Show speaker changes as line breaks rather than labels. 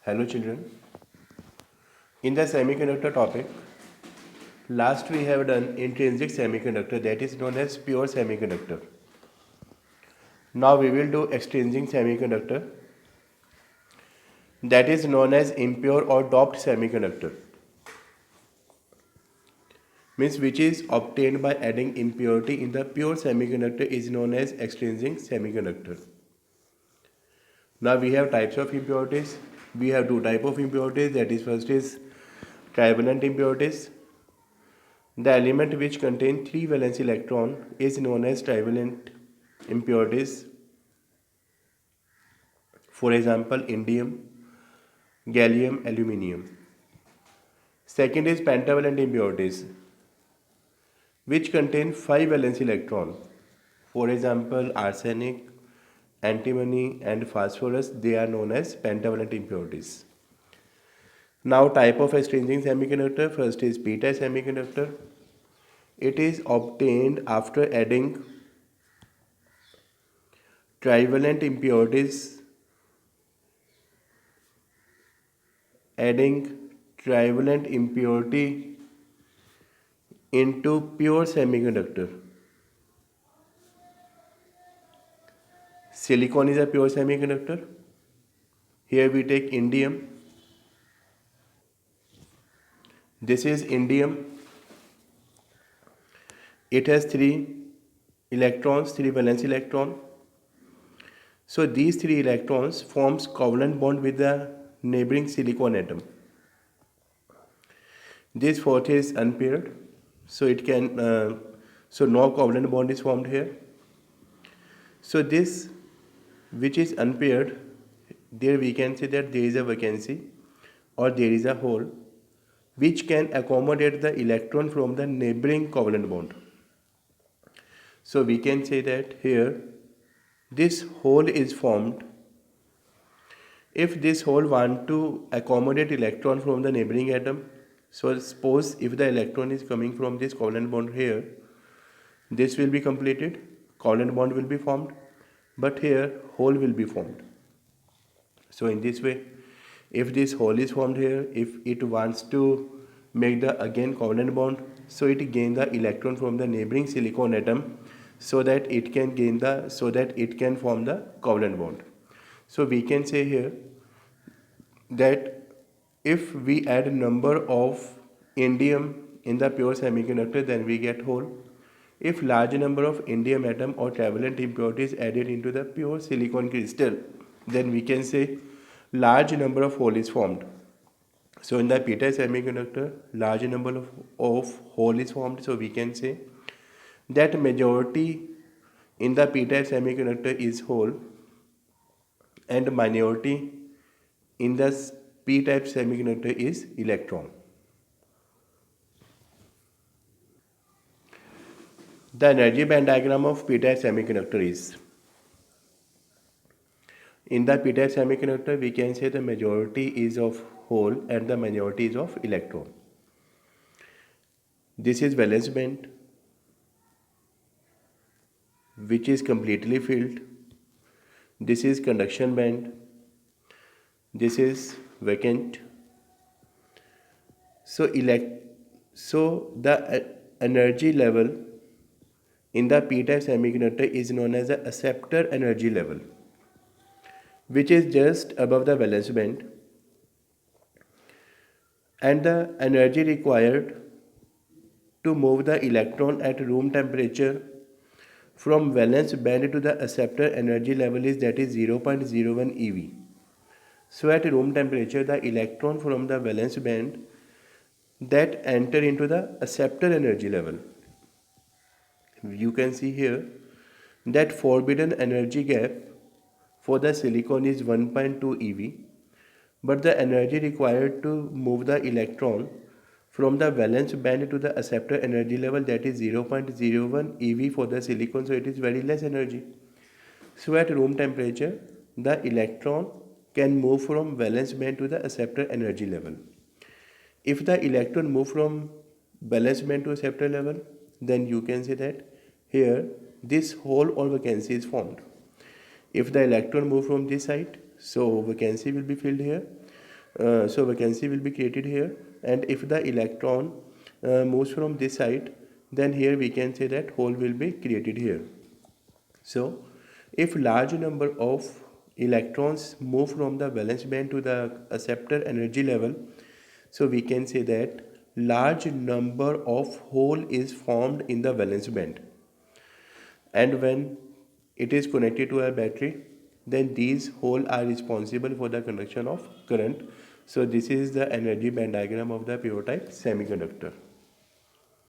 Hello children. In the semiconductor topic, last we have done intrinsic semiconductor, that is known as pure semiconductor. Now we will do extrinsic semiconductor, that is known as impure or doped semiconductor. Means which is obtained by adding impurity in the pure semiconductor is known as extrinsic semiconductor. Now we have types of impurities. We have two types of impurities, that is first is trivalent impurities. The element which contains 3 valence electron is known as trivalent impurities. For example, indium, gallium, aluminium. Second is pentavalent impurities, which contain 5 valence electron. For example, arsenic, antimony and phosphorus, they are known as pentavalent impurities. Now type of extrinsic semiconductor, first is p-type semiconductor. It is obtained after adding trivalent impurities, impurity into pure semiconductor. Silicon is a pure semiconductor. Here we take indium. This is indium. It has 3 electrons, 3 valence electron. So these 3 electrons forms covalent bond with the neighboring silicon atom. This fourth is unpaired, so it can no covalent bond is formed here. So this which is unpaired, there we can say that there is a vacancy or there is a hole which can accommodate the electron from the neighboring covalent bond. So we can say that here this hole is formed. If this hole want to accommodate electron from the neighboring atom, so suppose if the electron is coming from this covalent bond here, this will be completed, covalent bond will be formed, but here hole will be formed. So in this way, if this hole is formed here, if it wants to make the again covalent bond, so it gain the electron from the neighboring silicon atom so that it can form the covalent bond. So we can say here that if we add number of indium in the pure semiconductor, then we get hole. If large number of indium atom or trivalent impurities added into the pure silicon crystal, then we can say large number of hole is formed. So in the p-type semiconductor, large number of hole is formed. So we can say that majority in the p-type semiconductor is hole and minority in the p-type semiconductor is electron. The energy band diagram of p-type semiconductor is, in the p-type semiconductor we can say the majority is of hole and the minority is of electron. This is valence band which is completely filled. This is conduction band. This is vacant. So the energy level in the p-type semiconductor is known as the acceptor energy level, which is just above the valence band, and the energy required to move the electron at room temperature from valence band to the acceptor energy level is, that is 0.01 eV. So at room temperature, the electron from the valence band that enter into the acceptor energy level, you can see here that forbidden energy gap for the silicon is 1.2 eV, but the energy required to move the electron from the valence band to the acceptor energy level, that is 0.01 eV for the silicon, so it is very less energy. So at room temperature, the electron can move from valence band to the acceptor energy level. If the electron move from valence band to acceptor level, then you can say that here this hole or vacancy is formed. If the electron move from this side, so vacancy will be filled here. So vacancy will be created here, and if the electron moves from this side, then here we can say that hole will be created here. So if large number of electrons move from the valence band to the acceptor energy level, so we can say that large number of hole is formed in the valence band, and when it is connected to a battery, then these holes are responsible for the conduction of current. So this is the energy band diagram of the pure type semiconductor.